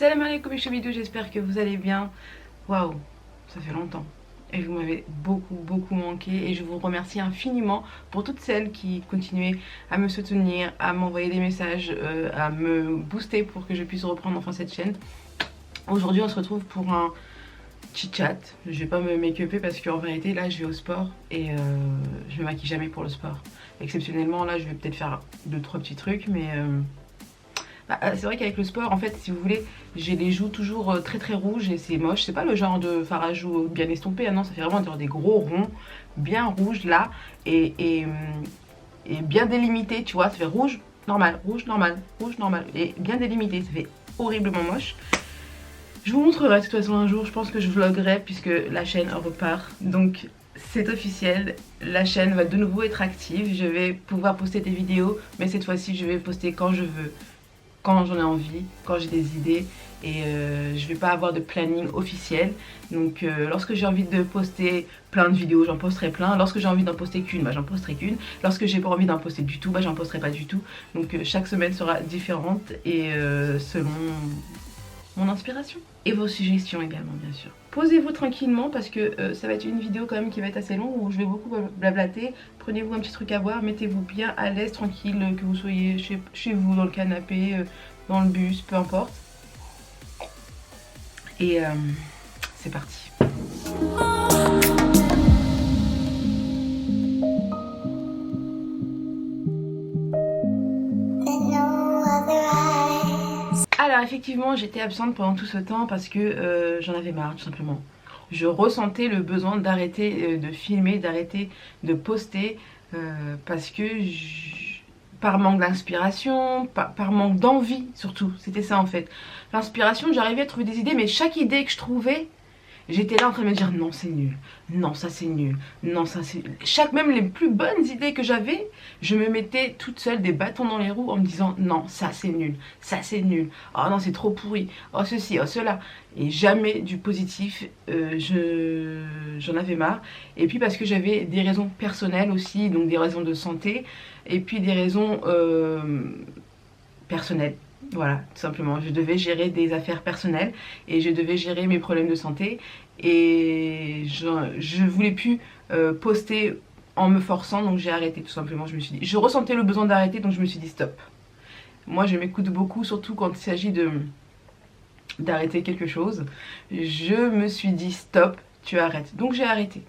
Salam alaikum mes vidéo, j'espère que vous allez bien. Waouh, ça fait longtemps et vous m'avez beaucoup manqué et je vous remercie infiniment pour toutes celles qui continuaient à me soutenir, à m'envoyer des messages, à me booster pour que je puisse reprendre enfin cette chaîne. Aujourd'hui on se retrouve pour un chit chat. Je vais pas me make-upper parce qu'en vérité là je vais au sport et je me maquille jamais pour le sport. Exceptionnellement là je vais peut-être faire 2-3 petits trucs mais c'est vrai qu'avec le sport, en fait, si vous voulez, j'ai les joues toujours très rouges et c'est moche. C'est pas le genre de fard à joues bien estompé, hein, non, ça fait vraiment des gros ronds bien rouges là et bien délimités, tu vois. Ça fait rouge normal, rouge normal, rouge normal et bien délimité. Ça fait horriblement moche. Je vous montrerai de toute façon un jour, je pense que je vloguerai puisque la chaîne repart. Donc c'est officiel, la chaîne va de nouveau être active. Je vais pouvoir poster des vidéos, mais cette fois-ci je vais poster quand je veux, quand j'en ai envie, quand j'ai des idées et je vais pas avoir de planning officiel. Donc lorsque j'ai envie de poster plein de vidéos, j'en posterai plein. Lorsque j'ai envie d'en poster qu'une, j'en posterai qu'une. Lorsque j'ai pas envie d'en poster du tout, j'en posterai pas du tout. Donc chaque semaine sera différente et selon mon inspiration. Et vos suggestions également bien sûr. Posez-vous tranquillement parce que ça va être une vidéo quand même qui va être assez longue où je vais beaucoup blablater. Prenez-vous un petit truc à boire, mettez-vous bien à l'aise, tranquille, que vous soyez chez vous, dans le canapé, dans le bus, peu importe. Et c'est parti. Alors effectivement j'étais absente pendant tout ce temps parce que j'en avais marre tout simplement. Je ressentais le besoin d'arrêter de filmer, d'arrêter de poster parce que par manque d'inspiration, par manque d'envie surtout, c'était ça en fait. L'inspiration, j'arrivais à trouver des idées mais chaque idée que je trouvais, j'étais là en train de me dire non c'est nul, non ça c'est nul, non ça c'est... Même les plus bonnes idées que j'avais, je me mettais toute seule des bâtons dans les roues en me disant non ça c'est nul, ça c'est nul, oh non c'est trop pourri, oh ceci, oh cela. Et jamais du positif, j'en avais marre. Et puis parce que j'avais des raisons personnelles aussi, donc des raisons de santé, et puis des raisons personnelles. Voilà, tout simplement, je devais gérer des affaires personnelles et je devais gérer mes problèmes de santé et je voulais plus poster en me forçant, donc j'ai arrêté tout simplement. Je ressentais le besoin d'arrêter, donc je me suis dit stop. Moi je m'écoute beaucoup, surtout quand il s'agit d'arrêter quelque chose. Je me suis dit stop, tu arrêtes. Donc j'ai arrêté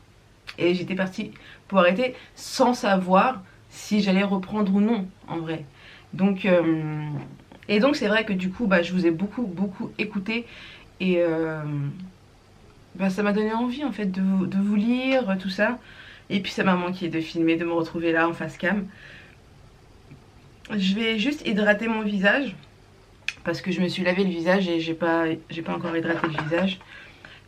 et j'étais partie pour arrêter sans savoir si j'allais reprendre ou non en vrai. Donc et donc c'est vrai que du coup je vous ai beaucoup écouté et ça m'a donné envie en fait de vous lire tout ça. Et puis ça m'a manqué de filmer, de me retrouver là en face cam. Je vais juste hydrater mon visage parce que je me suis lavé le visage et j'ai pas encore hydraté le visage.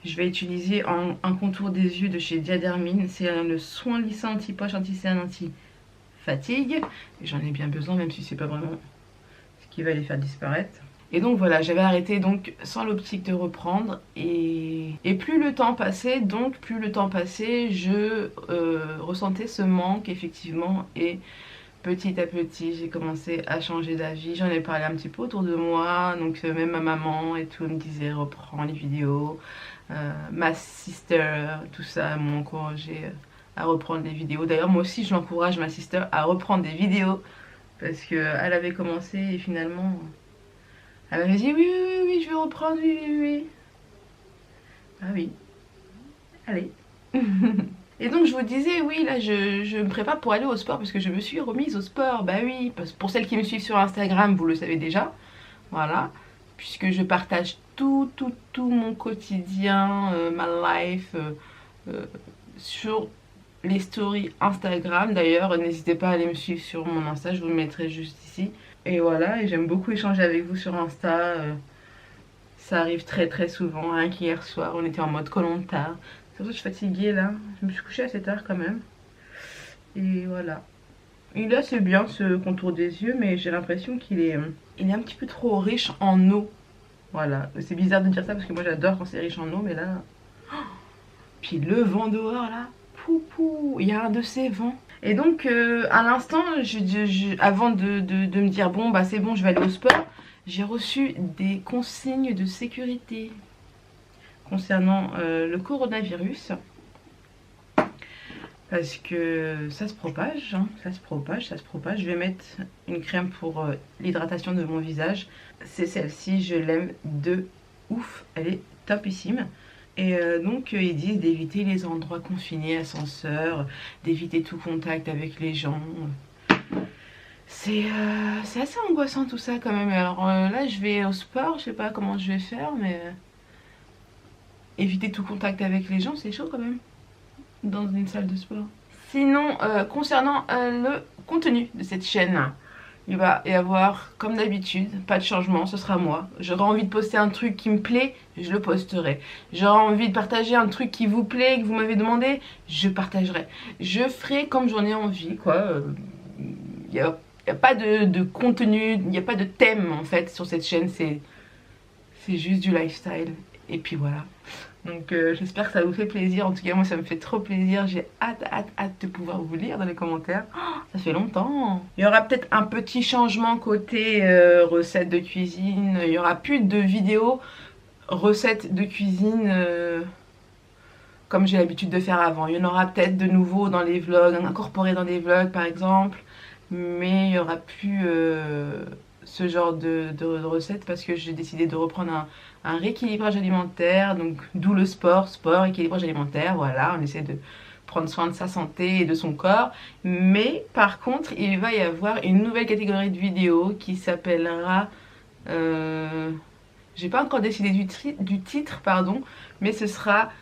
Je vais utiliser un contour des yeux de chez Diadermine. C'est le soin lissant anti-poche, anti-cerne, anti-fatigue. Et j'en ai bien besoin même si c'est pas vraiment qui va les faire disparaître. Et donc voilà, j'avais arrêté donc sans l'optique de reprendre et plus le temps passait, je ressentais ce manque effectivement et petit à petit j'ai commencé à changer d'avis. J'en ai parlé un petit peu autour de moi, donc même ma maman et tout me disait reprends les vidéos, ma sister, tout ça m'ont encouragé à reprendre les vidéos. D'ailleurs moi aussi je l'encourage ma sister à reprendre des vidéos parce qu'elle avait commencé et finalement elle m'avait dit oui je vais reprendre, oui. Ah oui, allez. Et donc je vous disais oui là je me prépare pour aller au sport parce que je me suis remise au sport. Bah oui, pour celles qui me suivent sur Instagram vous le savez déjà. Voilà, puisque je partage tout mon quotidien, ma life sur les stories Instagram. D'ailleurs n'hésitez pas à aller me suivre sur mon Insta, je vous le mettrai juste ici. Et voilà, et j'aime beaucoup échanger avec vous sur Insta. Ça arrive très souvent, hein, qu'hier soir on était en mode Koh-Lanta. C'est pour ça que je suis fatiguée là, je me suis couchée à 7 h quand même. Et voilà. Il est assez bien ce contour des yeux, mais j'ai l'impression qu'il est un petit peu trop riche en eau. Voilà, c'est bizarre de dire ça parce que moi j'adore quand c'est riche en eau, mais là... Puis le vent dehors là, il y a un de ces vents. Et donc à l'instant, avant de me dire bon bah c'est bon je vais aller au sport, j'ai reçu des consignes de sécurité concernant le coronavirus. Parce que ça se propage, hein, ça se propage, ça se propage. Je vais mettre une crème pour l'hydratation de mon visage. C'est celle-ci, je l'aime de ouf, elle est topissime. Et donc ils disent d'éviter les endroits confinés, ascenseurs, d'éviter tout contact avec les gens. C'est assez angoissant tout ça quand même. Alors là je vais au sport, je sais pas comment je vais faire, mais éviter tout contact avec les gens c'est chaud quand même dans une salle de sport. Sinon concernant le contenu de cette chaîne, il va y avoir comme d'habitude, pas de changement, ce sera moi. J'aurai envie de poster un truc qui me plaît, je le posterai. J'aurai envie de partager un truc qui vous plaît, que vous m'avez demandé, je partagerai. Je ferai comme j'en ai envie, quoi. Il n'y a pas de contenu, il n'y a pas de thème en fait sur cette chaîne, c'est juste du lifestyle. Et puis voilà. Donc j'espère que ça vous fait plaisir. En tout cas moi ça me fait trop plaisir. J'ai hâte de pouvoir vous lire dans les commentaires. Oh, ça fait longtemps. Il y aura peut-être un petit changement côté recettes de cuisine. Il n'y aura plus de vidéos recettes de cuisine comme j'ai l'habitude de faire avant. Il y en aura peut-être de nouveau dans les vlogs, incorporé dans des vlogs par exemple. Mais il n'y aura plus ce genre de recettes parce que j'ai décidé de reprendre un rééquilibrage alimentaire, donc d'où le sport, équilibrage alimentaire, voilà, on essaie de prendre soin de sa santé et de son corps. Mais par contre, il va y avoir une nouvelle catégorie de vidéos qui s'appellera... j'ai pas encore décidé du titre, pardon, mais ce sera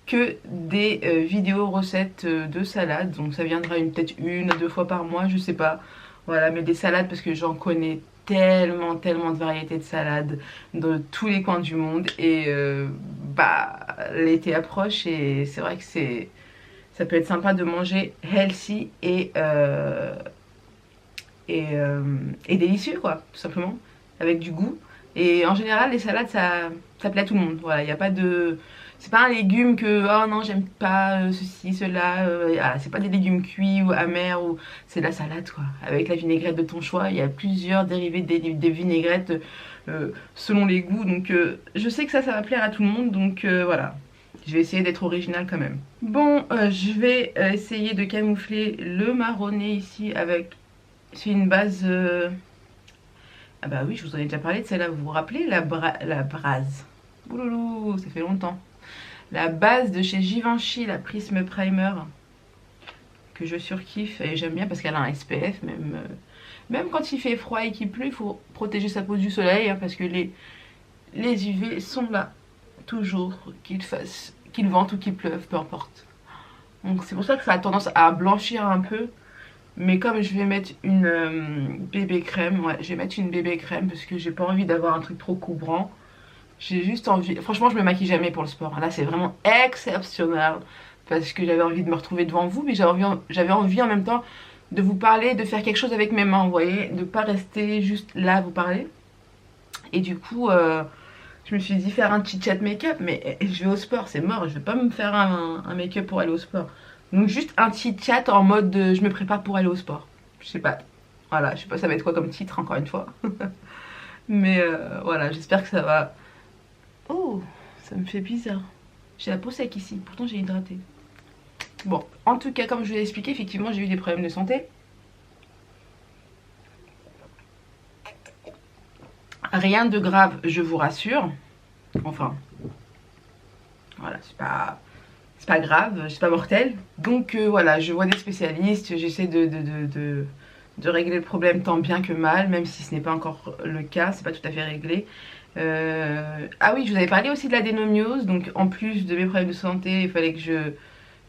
que des vidéos recettes de salade. Donc ça viendra peut-être une à deux fois par mois, je sais pas. Voilà, mais des salades parce que j'en connais tellement de variétés de salades de tous les coins du monde. Et bah l'été approche et c'est vrai que ça peut être sympa de manger healthy et délicieux quoi, tout simplement, avec du goût. Et en général les salades ça plaît à tout le monde. Voilà, il n'y a pas de... C'est pas un légume que oh non j'aime pas ceci, cela, c'est pas des légumes cuits ou amers, ou c'est de la salade quoi. Avec la vinaigrette de ton choix, il y a plusieurs dérivés des vinaigrettes selon les goûts. Donc je sais que ça va plaire à tout le monde, donc voilà. Je vais essayer d'être originale quand même. Bon, je vais essayer de camoufler le marronné ici avec... C'est une base... Ah bah oui, je vous en ai déjà parlé de celle-là, vous vous rappelez la Brase. Ouloulou, ça fait longtemps. La base de chez Givenchy, la Prisme Primer, que je surkiffe et j'aime bien parce qu'elle a un SPF, même quand il fait froid et qu'il pleut, il faut protéger sa peau du soleil, hein, parce que les UV sont là, toujours, qu'il vente ou qu'il pleuve, peu importe. Donc c'est pour ça que ça a tendance à blanchir un peu. Mais comme je vais mettre une bébé crème, ouais, je vais mettre une bébé crème parce que j'ai pas envie d'avoir un truc trop couvrant. J'ai juste envie, franchement je me maquille jamais pour le sport, là c'est vraiment exceptionnel parce que j'avais envie de me retrouver devant vous, mais j'avais envie en même temps de vous parler, de faire quelque chose avec mes mains, vous voyez, de pas rester juste là à vous parler. Et du coup je me suis dit faire un petit chat make-up, mais je vais au sport, c'est mort, je vais pas me faire un make-up pour aller au sport. Donc juste un petit chat en mode de, je me prépare pour aller au sport, je sais pas, voilà, je sais pas ça va être quoi comme titre encore une fois. Mais voilà, j'espère que ça va... Oh, ça me fait bizarre. J'ai la peau sec ici, pourtant j'ai hydraté. Bon, en tout cas, comme je vous l'ai expliqué, effectivement, j'ai eu des problèmes de santé. Rien de grave, je vous rassure. Enfin, voilà, c'est pas grave, c'est pas mortel. Donc voilà, je vois des spécialistes, j'essaie de régler le problème tant bien que mal, même si ce n'est pas encore le cas, c'est pas tout à fait réglé. Ah oui, je vous avais parlé aussi de l'adénomiose, donc en plus de mes problèmes de santé, il fallait que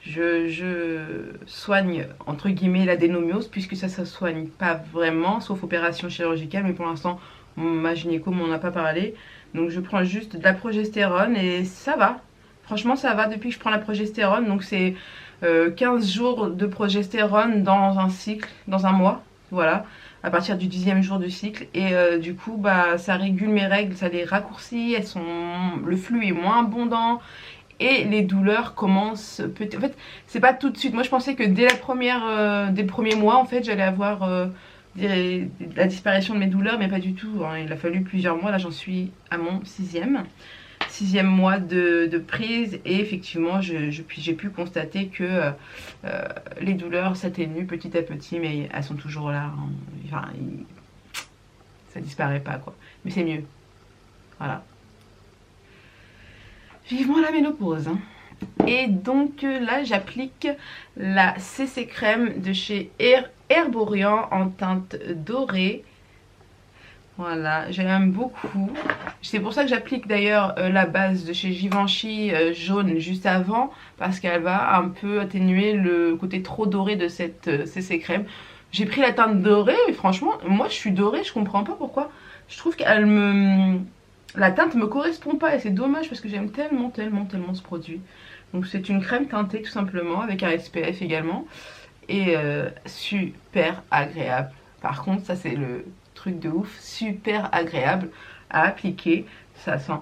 je soigne entre guillemets l'adénomiose, puisque ça se soigne pas vraiment, sauf opération chirurgicale, mais pour l'instant ma gynéco m'en a pas parlé. Donc je prends juste de la progestérone et ça va. Franchement ça va depuis que je prends la progestérone, donc c'est 15 jours de progestérone dans un cycle, dans un mois, voilà, à partir du 10e jour du cycle. Et du coup bah ça régule mes règles, ça les raccourcit, le flux est moins abondant et les douleurs commencent en fait c'est pas tout de suite. Moi je pensais que dès les premiers mois en fait j'allais avoir la disparition de mes douleurs, mais pas du tout, hein. Il a fallu plusieurs mois, là j'en suis à mon sixième mois de prise, et effectivement j'ai pu constater que les douleurs s'atténuent petit à petit, mais elles sont toujours là, hein. Enfin, ça disparaît pas quoi, mais c'est mieux, voilà. Vivement la ménopause, hein. Et donc là j'applique la CC crème de chez Herborian en teinte dorée. Voilà, j'aime beaucoup. C'est pour ça que j'applique d'ailleurs la base de chez Givenchy jaune juste avant, parce qu'elle va un peu atténuer le côté trop doré de cette CC crème. J'ai pris la teinte dorée et franchement, moi je suis dorée, je comprends pas pourquoi. Je trouve qu'elle me... La teinte me correspond pas, et c'est dommage parce que j'aime tellement ce produit. Donc c'est une crème teintée tout simplement, avec un SPF également. Et super agréable. Par contre, ça c'est le truc de ouf, super agréable à appliquer. Ça sent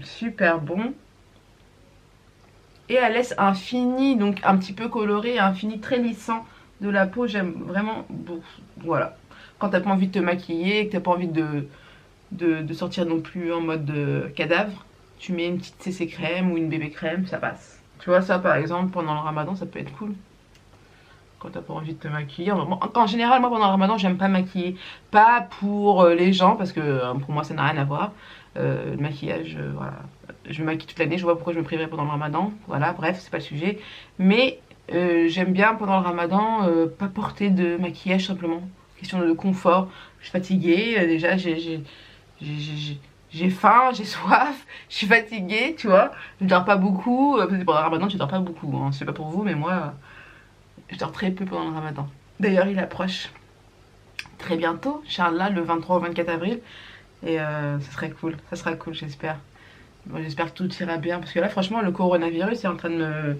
super bon. Et elle laisse un fini, donc un petit peu coloré, un fini très lissant de la peau. J'aime vraiment beaucoup. Voilà. Quand t'as pas envie de te maquiller, que t'as pas envie de sortir non plus en mode cadavre, tu mets une petite CC crème ou une bébé crème, ça passe. Tu vois, ça par exemple pendant le ramadan ça peut être cool. Quand t'as pas envie de te maquiller. En général, moi pendant le ramadan j'aime pas maquiller. Pas pour les gens, parce que pour moi ça n'a rien à voir. Le maquillage, voilà. Je me maquille toute l'année, je vois pourquoi je me priverais pendant le ramadan. Voilà, bref, c'est pas le sujet. Mais j'aime bien pendant le ramadan pas porter de maquillage simplement. Question de confort. Je suis fatiguée, déjà j'ai faim, j'ai soif, je suis fatiguée, tu vois. Je dors pas beaucoup. Pendant le ramadan, tu dors pas beaucoup, hein. C'est pas pour vous, mais moi, je dors très peu pendant le ramadan. D'ailleurs, il approche très bientôt, Inch'Allah, le 23 au 24 avril. Et ça serait cool, ça sera cool, j'espère. Bon, j'espère que tout ira bien, parce que là, franchement, le coronavirus est en train de me...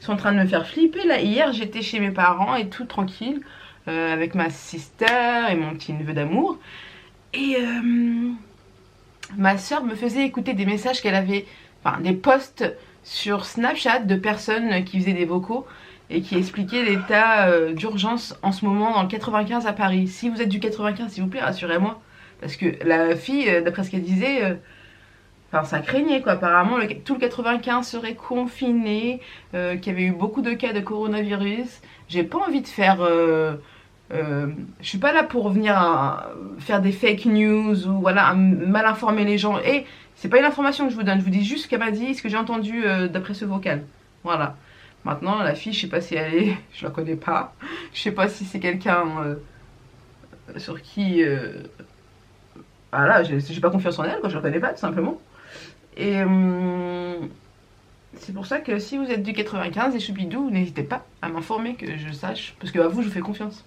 Ils sont en train de me faire flipper. Là, hier, j'étais chez mes parents et tout tranquille, avec ma sister et mon petit neveu d'amour. Et ma soeur me faisait écouter des messages qu'elle avait, enfin des posts sur Snapchat de personnes qui faisaient des vocaux et qui expliquaient l'état d'urgence en ce moment dans le 95 à Paris. Si vous êtes du 95, s'il vous plaît, rassurez-moi. Parce que la fille, d'après ce qu'elle disait, enfin ça craignait quoi. Apparemment, tout le 95 serait confiné, qu'il y avait eu beaucoup de cas de coronavirus. J'ai pas envie de faire... je suis pas là pour venir faire des fake news ou voilà, mal informer les gens. Et c'est pas une information que je vous donne, je vous dis juste ce qu'elle m'a dit, ce que j'ai entendu d'après ce vocal. Voilà. Maintenant, la fille, je sais pas si elle est... Je la connais pas. Je sais pas si c'est quelqu'un sur qui... voilà, j'ai pas confiance en elle, quoi, je la connais pas, tout simplement. Et c'est pour ça que si vous êtes du 95 et choupidou, n'hésitez pas à m'informer, que je sache. Parce que à vous, je vous fais confiance.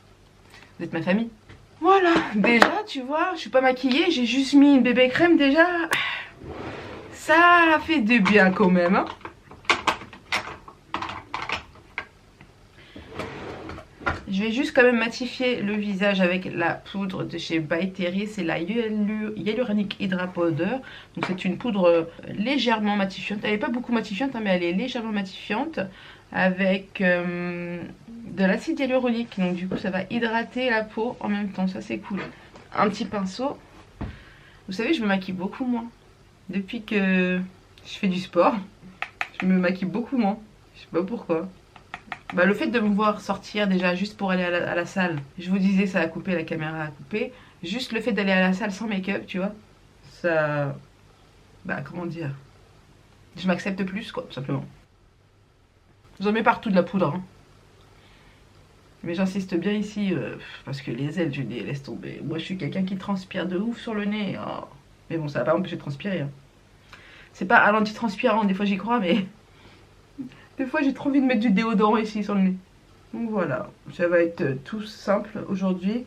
Vous êtes ma famille. Voilà, déjà, tu vois, je suis pas maquillée, j'ai juste mis une bébé crème déjà. Ça fait du bien quand même, hein. Je vais juste quand même matifier le visage avec la poudre de chez By Terry. C'est la Hyaluronic Hydra Powder. Donc c'est une poudre légèrement matifiante. Elle n'est pas beaucoup matifiante, hein, mais elle est légèrement matifiante. Avec de l'acide hyaluronique. Donc du coup ça va hydrater la peau en même temps. Ça c'est cool. Un petit pinceau. Vous savez, je me maquille beaucoup moins. Depuis que je fais du sport, je me maquille beaucoup moins. Je sais pas pourquoi. Bah, le fait de me voir sortir déjà juste pour aller à la salle, je vous disais ça a coupé, la caméra a coupé. Juste le fait d'aller à la salle sans make-up, tu vois, ça... Bah comment dire, je m'accepte plus quoi, tout simplement. J'en mets partout de la poudre, hein. Mais j'insiste bien ici, parce que les ailes, je les laisse tomber. Moi je suis quelqu'un qui transpire de ouf sur le nez. Oh. Mais bon, ça va pas m'empêcher de transpirer, hein. C'est pas un antitranspirant, des fois j'y crois, mais... Des fois j'ai trop envie de mettre du déodorant ici sur le nez. Donc voilà, ça va être tout simple aujourd'hui.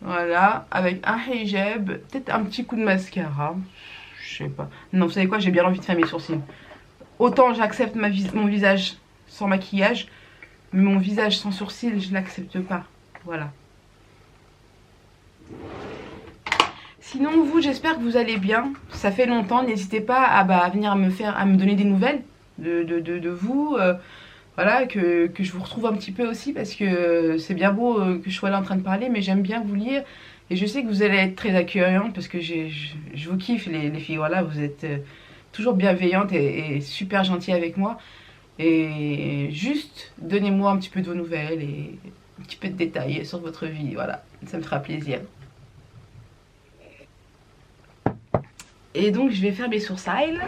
Voilà, avec un hijab, peut-être un petit coup de mascara. Je sais pas. Non, vous savez quoi, j'ai bien envie de faire mes sourcils. Autant j'accepte mon visage sans maquillage, mais mon visage sans sourcils, je l'accepte pas. Voilà. Sinon vous, j'espère que vous allez bien. Ça fait longtemps, n'hésitez pas à venir à me donner des nouvelles de vous. voilà, que je vous retrouve un petit peu aussi parce que c'est bien beau que je sois là en train de parler, mais j'aime bien vous lire. Et je sais que vous allez être très accueillantes parce que je vous kiffe les filles, voilà, vous êtes toujours bienveillantes et super gentilles avec moi. Et juste donnez-moi un petit peu de vos nouvelles et un petit peu de détails sur votre vie, voilà, ça me fera plaisir. Et donc je vais faire mes sourcils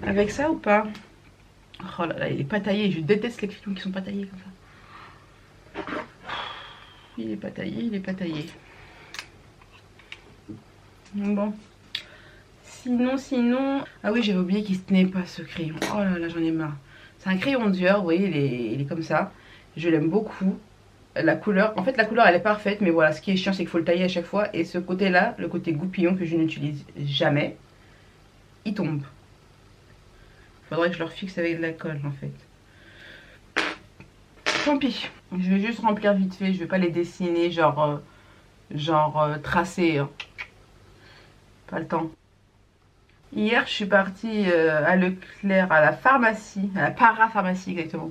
avec ça ou pas? Oh là là, il est pas taillé, je déteste les crayons qui sont pas taillés comme ça. Il est pas taillé, il est pas taillé. Bon. Sinon... Ah oui, j'avais oublié qu'il se tenait pas ce crayon. Oh là là, j'en ai marre. C'est un crayon Dior, vous voyez, il est comme ça. Je l'aime beaucoup. La couleur, en fait la couleur elle est parfaite, mais voilà, ce qui est chiant c'est qu'il faut le tailler à chaque fois. Et ce côté là, le côté goupillon que je n'utilise jamais, il tombe. Faudrait que je le refixe avec de la colle en fait. Tant pis. Je vais juste remplir vite fait, je vais pas les dessiner genre, tracer. Hein. Pas le temps. Hier, je suis partie à Leclerc, à la pharmacie, à la parapharmacie exactement,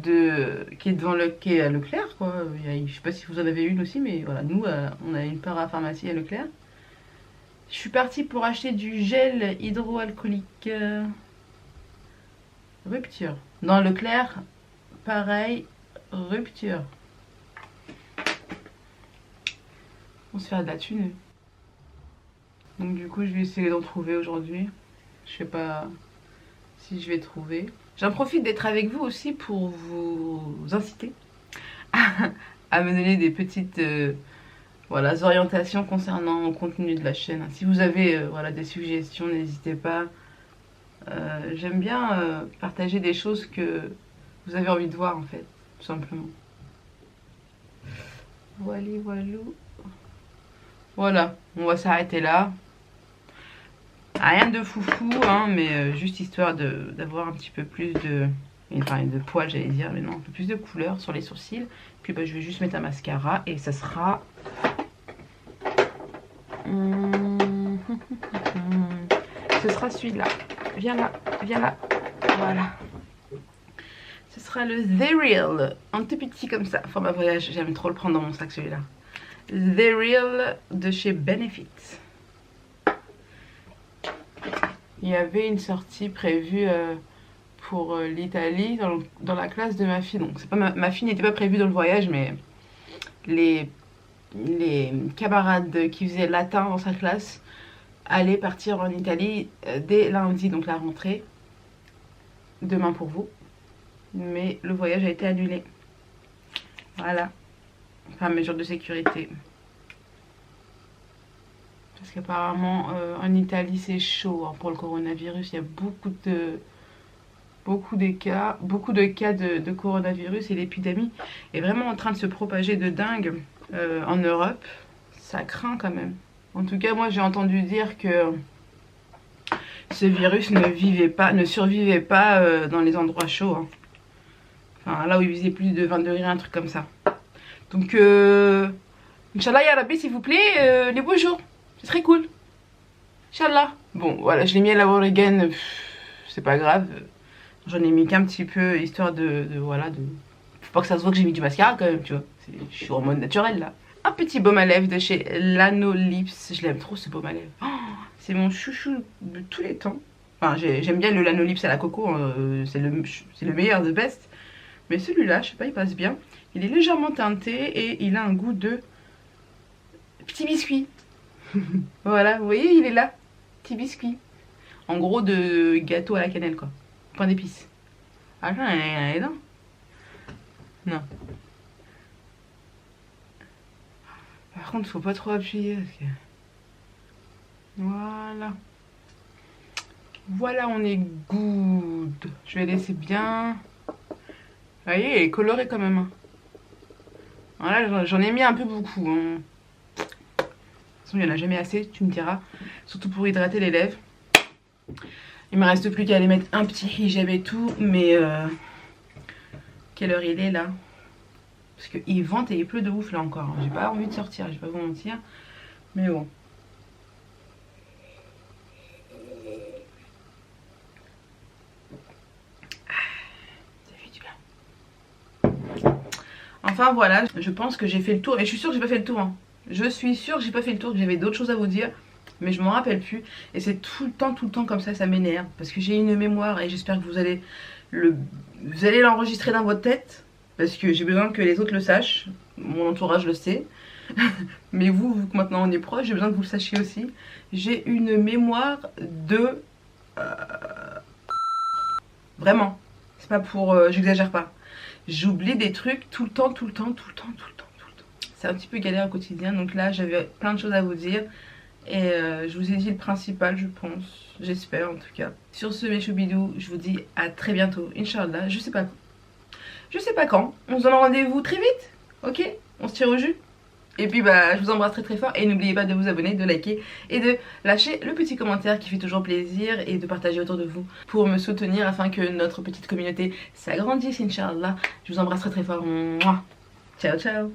qui est devant le quai à Leclerc, quoi. Je sais pas si vous en avez une aussi, mais voilà, nous, on a une parapharmacie à Leclerc. Je suis partie pour acheter du gel hydroalcoolique Rupture. Dans Leclerc, pareil, Rupture. On se fait de la thune. Donc du coup, je vais essayer d'en trouver aujourd'hui. Je sais pas si je vais trouver. J'en profite d'être avec vous aussi pour vous inciter à me donner des petites voilà, orientations concernant le contenu de la chaîne. Si vous avez voilà, des suggestions, n'hésitez pas. J'aime bien partager des choses que vous avez envie de voir en fait, tout simplement. Voilà, voilou. Voilà, on va s'arrêter là. Rien de foufou, hein, mais juste histoire d'avoir un petit peu plus enfin, de poils, j'allais dire, mais non, un peu plus de couleur sur les sourcils. Puis bah, je vais juste mettre un mascara et ça sera... Ce sera celui-là. Viens là, viens là. Voilà. Ce sera le The Real, un tout petit comme ça. Format voyage, j'aime trop le prendre dans mon sac celui-là. The Real de chez Benefit. Il y avait une sortie prévue pour l'Italie dans la classe de ma fille. Donc c'est pas ma fille n'était pas prévue dans le voyage, mais les camarades qui faisaient latin dans sa classe allaient partir en Italie dès lundi, donc la rentrée. Demain pour vous. Mais le voyage a été annulé. Voilà. Enfin, mesure de sécurité. Parce qu'apparemment, en Italie, c'est chaud hein, pour le coronavirus. Il y a beaucoup de cas de coronavirus et l'épidémie est vraiment en train de se propager de dingue en Europe. Ça craint quand même. En tout cas, moi, j'ai entendu dire que ce virus ne survivait pas dans les endroits chauds. Hein. Enfin, là où il faisait plus de 20 degrés, un truc comme ça. Donc, Inch'Allah, ya Rabbi, s'il vous plaît, les beaux jours. Ce serait cool. Inch'Allah. Bon, voilà, je l'ai mis à la Oregon. C'est pas grave. J'en ai mis qu'un petit peu, histoire voilà, de... Faut pas que ça se voit que j'ai mis du mascara quand même, tu vois. Je suis en mode naturel, là. Un petit baume à lèvres de chez Lanolips. Je l'aime trop, ce baume à lèvres. Oh, c'est mon chouchou de tous les temps. Enfin, j'aime bien le Lanolips à la coco. Hein, c'est le meilleur, the best. Mais celui-là, je sais pas, il passe bien. Il est légèrement teinté et il a un goût de petit biscuit. Voilà, vous voyez, il est là. Petit biscuit. En gros, de gâteau à la cannelle, quoi. Pain d'épices. Ah, j'en ai les dents. Non. Par contre, faut pas trop appuyer. Parce que... Voilà. Voilà, on est good. Je vais laisser bien. Vous voyez, il est coloré quand même. Hein. Voilà, j'en ai mis un peu beaucoup. Hein. De toute façon, il n'y en a jamais assez, tu me diras. Surtout pour hydrater les lèvres. Il me reste plus qu'à aller mettre un petit hijab et tout. Mais quelle heure il est là? Parce qu'il vente et il pleut de ouf là encore. J'ai pas envie de sortir, je vais pas vous mentir. Mais bon. Ça fait du bien. Enfin voilà, je pense que j'ai fait le tour. Et je suis sûre que j'ai pas fait le tour, hein. Je suis sûre que j'ai pas fait le tour, que j'avais d'autres choses à vous dire. Mais je m'en rappelle plus. Et c'est tout le temps comme ça m'énerve. Parce que j'ai une mémoire et j'espère que vous allez l'enregistrer dans votre tête. Parce que j'ai besoin que les autres le sachent. Mon entourage le sait. Mais vous, vu que maintenant on est proche, j'ai besoin que vous le sachiez aussi. J'ai une mémoire de... Vraiment. C'est pas pour... j'exagère pas. J'oublie des trucs tout le temps. C'est un petit peu galère au quotidien. Donc là, j'avais plein de choses à vous dire. Et je vous ai dit le principal, je pense. J'espère en tout cas. Sur ce, mes choubidous, je vous dis à très bientôt. Inch'Allah, je sais pas quand. On se donne rendez-vous très vite. Ok? On se tire au jus. Et puis bah je vous embrasse très fort. Et n'oubliez pas de vous abonner, de liker et de lâcher le petit commentaire qui fait toujours plaisir. Et de partager autour de vous pour me soutenir afin que notre petite communauté s'agrandisse, Inch'Allah. Je vous embrasse très fort. Mouah. Ciao ciao.